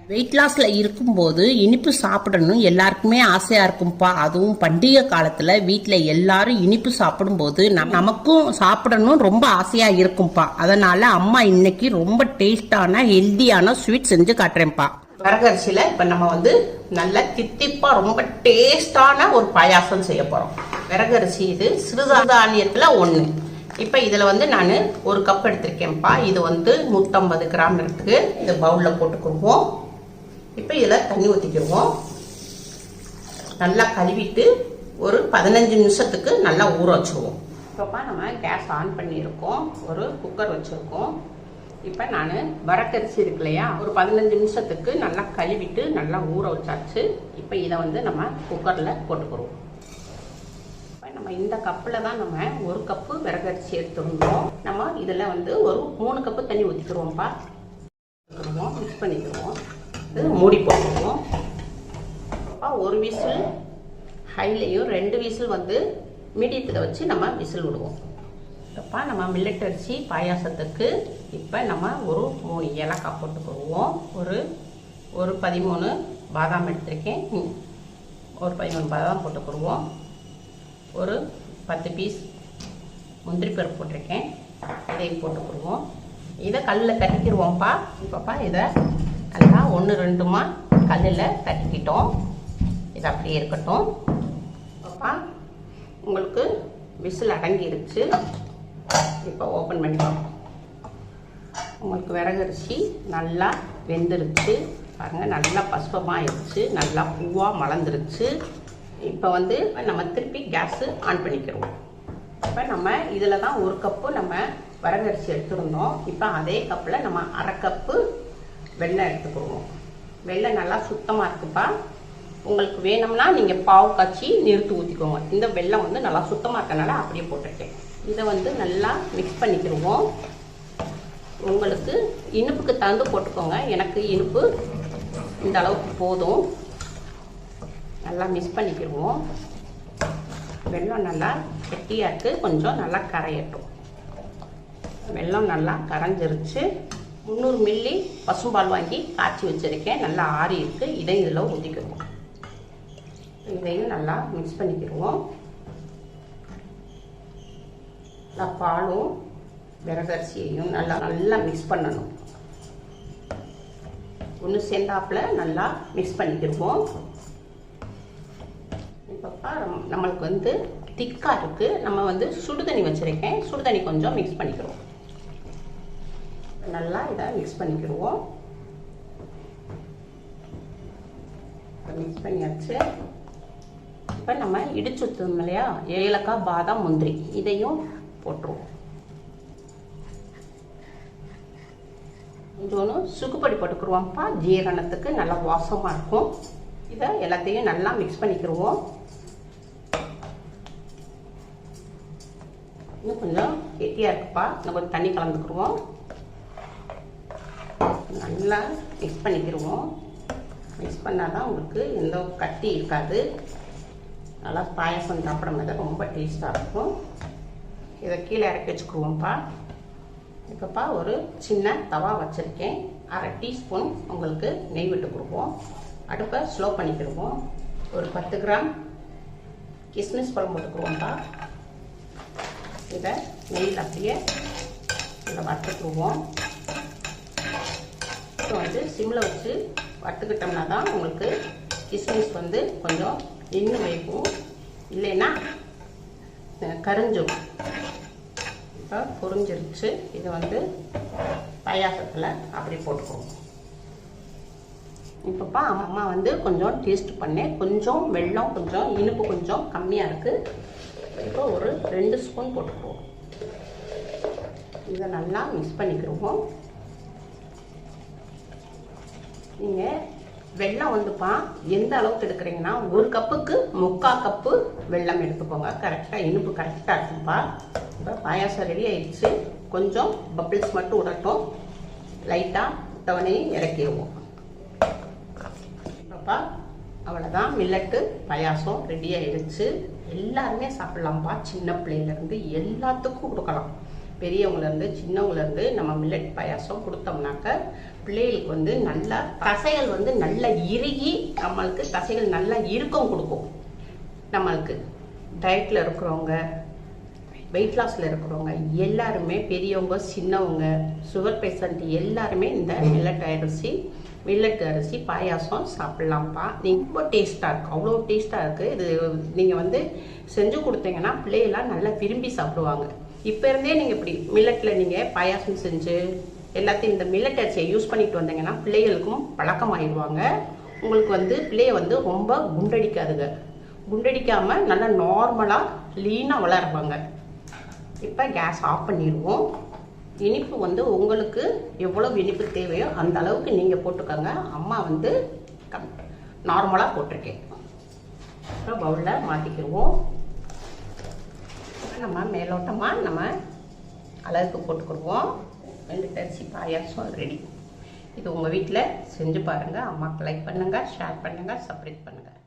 Wait லாஸ்ல இருக்கும்போது இனிப்பு சாப்பிடணும் எல்லாருக்குமே ஆசையா இருக்கும்பா. அதுவும் பண்டிகை காலத்துல வீட்டுல எல்லாரும் இனிப்பு சாப்பிடும்போது நமக்கும் சாப்பிடணும் ரொம்ப ஆசையா இருக்கும்பா. அதனால அம்மா இன்னைக்கு ரொம்ப டேஸ்டான ஹெல்தியான ஸ்வீட் செஞ்சு காட்டுறேன்ப்பா. வரகரிசியில இப்ப நம்ம நல்ல தித்திப்பா ரொம்ப டேஸ்டான ஒரு பாயாசம் செய்ய போறோம். விறகரிசி இது சிறுதானியத்துல ஒண்ணு. இப்ப இதுல நான் ஒரு கப் எடுத்திருக்கேன்ப்பா. இது 150 கிராம் இருக்கு. இந்த பவுல்ல போட்டுக்குருவோம். இப்ப இதுல தண்ணி ஊத்திக்கிடுவோம். நல்லா கழுவிட்டு ஒரு 15 நிமிஷத்துக்கு நல்லா ஊற வச்சிருவோம். இப்பப்பா நம்ம கேஸ் ஆன் பண்ணியிருக்கோம். ஒரு குக்கர் வச்சிருக்கோம். இப்ப நான் வரகரிசி இருக்கு இல்லையா, ஒரு 15 நிமிஷத்துக்கு நல்லா கழுவிட்டு நல்லா ஊற வச்சாச்சு. இப்ப இதை நம்ம குக்கர்ல போட்டுக்கிறோம். நம்ம இந்த கப்புல தான் நம்ம ஒரு கப்பு விறகரிசி எடுத்துருந்தோம். நம்ம இதுல ஒரு 3 கப்பு தண்ணி ஊத்திக்கிறோம்ப்பா. மிக்ஸ் பண்ணிக்கிறோம். மூடி போட்டுருவோம். ஒரு விசில் ஹைலையும் 2 விசில் மீடியத்தில் வச்சு நம்ம விசில் விடுவோம். இப்போ நம்ம மில்லட் அரிசி பாயாசத்துக்கு இப்போ நம்ம ஒரு 3 ஏலக்காய் போட்டுக்குருவோம். ஒரு 13 பாதாம் எடுத்திருக்கேன். ஒரு 13 பாதாம் போட்டுக்குருவோம். ஒரு 10 பீஸ் முந்திரி பருப்பு போட்டிருக்கேன். இதையும் போட்டுக்குருவோம். இதை கல்லில் தட்டிக்கிடுவோம்ப்பா. இப்போப்பா இதை நல்லா 1-2மா கல்லில் தட்டிக்கிட்டோம். இது அப்படியே இருக்கட்டும். இப்போப்பா உங்களுக்கு விசில் அடங்கிருச்சு. இப்போ ஓப்பன் பண்ணி பார்ப்போம். உங்களுக்கு விறகரிசி நல்லா வெந்துருச்சு பாருங்கள். நல்லா பசுப்பமாகிடுச்சு. நல்லா பூவாக மலர்ந்துருச்சு. இப்போ நம்ம திருப்பி கேஸு ஆன் பண்ணிக்கிறோம். இப்போ நம்ம இதில் தான் ஒரு கப்பு நம்ம வரகரிசி எடுத்துருந்தோம். இப்போ அதே கப்பில் நம்ம அரை கப்பு வெல்லம் எடுத்துக்கிடுவோம். வெல்லம் நல்லா சுத்தமாக இருக்குப்பா. உங்களுக்கு வேணும்னா நீங்கள் பாவு காய்ச்சி நிறுத்தி ஊற்றிக்கோங்க. இந்த வெல்லம் நல்லா சுத்தமாக இருக்கனால அப்படியே போட்டுருக்கேன். இதை நல்லா மிக்ஸ் பண்ணிக்கிடுவோம். உங்களுக்கு இனிப்புக்கு தகுந்து போட்டுக்கோங்க. எனக்கு இனிப்பு இந்த அளவுக்கு போதும். நல்லா மிக்ஸ் பண்ணிக்கிடுவோம். வெல்லம் நல்லா கெட்டியாக இருக்குது. கொஞ்சம் நல்லா கரையட்டும். வெல்லம் நல்லா கரைஞ்சிருச்சு. 300 மில்லி பசும்பால் வாங்கி காய்ச்சி வச்சுருக்கேன். நல்லா ஆறி இருக்குது. இதையும் இதில் ஊற்றிக்கிடுவோம். இதையும் நல்லா மிக்ஸ் பண்ணிக்கிடுவோம். நல்லா பாலும் விறகரிசியையும் நல்லா மிக்ஸ் பண்ணணும். ஒன்று சேர்ந்தாப்புல நல்லா மிக்ஸ் பண்ணிக்கிடுவோம். இப்போப்பா நம்மளுக்கு திக்காக இருக்குது. நம்ம சுடுதண்ணி வச்சுருக்கேன். சுடுதண்ணி கொஞ்சம் மிக்ஸ் பண்ணிக்கிறோம். நல்லா இதை மிக்ஸ் பண்ணிக்கிடுவோம். மிக்ஸ் பண்ணியாச்சு. இப்போ நம்ம இடிச்சு ஊற்றணும் இல்லையா, ஏலக்காய் பாதாம் முந்திரி இதையும் போட்டுருவோம். கொஞ்சோன்னு சுக்குப்பொடி போட்டுக்குருவோம்ப்பா. ஜீரணத்துக்கு நல்லா வாசமாக இருக்கும். இதை எல்லாத்தையும் நல்லா மிக்ஸ் பண்ணிக்கிடுவோம். இன்னும் கொஞ்சம் கெட்டியாக இருக்குப்பா. இன்னும் கொஞ்சம் தண்ணி கலந்துக்குருவோம். நல்லா மிக்ஸ் பண்ணிக்கிடுவோம். மிக்ஸ் பண்ணால் தான் உங்களுக்கு எந்த கட்டி இருக்காது. நல்லா பாயசம் சாப்பிடும் போது ரொம்ப டேஸ்ட்டாக இருக்கும். இதை கீழே இறக்கி வச்சுக்குருவோம்ப்பா. இப்போப்பா ஒரு சின்ன தவா வச்சுருக்கேன். அரை டீஸ்பூன் உங்களுக்கு நெய் விட்டு கொடுப்போம். அடுப்பை ஸ்லோ பண்ணிக்கிடுவோம். ஒரு 10 கிராம் கிஸ்மிஸ் பழம் போட்டுக்குருவோம்ப்பா. இதை நெய்யில் அப்படியே இதில் வறுத்துக்குருவோம். இப்போ சிம்மில் வச்சு வறுத்துக்கிட்டோம்னா தான் உங்களுக்கு கிஸ்மிஸ் கொஞ்சம் நின்று வைக்கும். இல்லைன்னா கரிஞ்சிடும். இப்போ பொரிஞ்சிருச்சு. இதை பாயாசத்தில் அப்படி போட்டுக்குவோம். இப்போப்பா அம்மா கொஞ்சம் டேஸ்ட் பண்ணேன். கொஞ்சம் வெல்லம் கொஞ்சம் இனிப்பு கொஞ்சம் கம்மியாக இருக்குது. இப்போ ஒரு 2 ஸ்பூன் போட்டுக்குவோம். இதை நல்லா மிக்ஸ் பண்ணிக்கிடுவோம். நீங்கள் வெல்லம் எந்த அளவுக்கு எடுக்கிறீங்கன்னா ஒரு கப்புக்கு 3/4 கப்பு வெல்லம் எடுத்துக்கோங்க. கரெக்டாக இனிப்பு கரெக்டாக இருக்கும்ப்பா. இப்போ பாயாசம் ரெடி ஆயிடுச்சு. கொஞ்சம் பப்பிள்ஸ் மட்டும் விடட்டும். லைட்டாக விட்டவனையும் இறக்கிடுவோம். இப்போப்பா அவ்வளோதான். மில்லட்டு பாயாசம் ரெடி ஆயிடுச்சு. எல்லாருமே சாப்பிட்லாம்ப்பா. சின்ன பிள்ளையிலேருந்து எல்லாத்துக்கும் கொடுக்கலாம். பெரியவங்கலேருந்து சின்னவங்கலேருந்து நம்ம மில்லட் பாயாசம் கொடுத்தோம்னாக்க பிள்ளைகளுக்கு வந்து நல்லா தசைகள் வந்து நல்லா இறுகி நம்மளுக்கு தசைகள் நல்லா இறுக்கம் கொடுக்கும். நம்மளுக்கு டயட்டில் இருக்கிறவங்க, வெயிட் லாஸில் இருக்கிறவங்க எல்லாருமே, பெரியவங்க சின்னவங்க, சுகர் பேஷண்ட் எல்லாருமே இந்த மில்லட் அரிசி பாயாசம் சாப்பிட்லாம்ப்பா. ரொம்ப டேஸ்ட்டாக இருக்குது, அவ்வளோ டேஸ்ட்டாக இருக்குது. இது நீங்கள் வந்து செஞ்சு கொடுத்தீங்கன்னா பிள்ளைகள்லாம் நல்லா விரும்பி சாப்பிடுவாங்க. இப்போ இருந்தே நீங்கள் இப்படி மில்லட்டில் நீங்கள் பாயாசம் செஞ்சு எல்லாத்தையும் இந்த மில்லட் அரிசியை யூஸ் பண்ணிட்டு வந்தீங்கன்னா பிள்ளைகளுக்கும் பழக்கமாயிடுவாங்க. உங்களுக்கு வந்து பிள்ளைய வந்து ரொம்ப குண்டடிக்காதுங்க. குண்டடிக்காமல் நல்லா நார்மலாக லீனாக வளருவாங்க. இப்போ கேஸ் ஆஃப் பண்ணிடுவோம். இனிப்பு வந்து உங்களுக்கு எவ்வளோ இனிப்பு தேவையோ அந்த அளவுக்கு நீங்கள் போட்டுக்கோங்க. அம்மா வந்து நார்மலாக போட்டிருக்கேன். அப்புறம் பவுலில் மாற்றிக்கிடுவோம். நம்ம மேலோட்டமாக நம்ம அளவுக்கு போட்டுக்கிடுவோம். மில்லட் அரிசி பாயாசம் ரெடி. இது உங்கள் வீட்டில் செஞ்சு பாருங்கள். அம்மாவுக்கு லைக் பண்ணுங்கள், ஷேர் பண்ணுங்கள், சப்ஸ்கிரைப் பண்ணுங்கள்.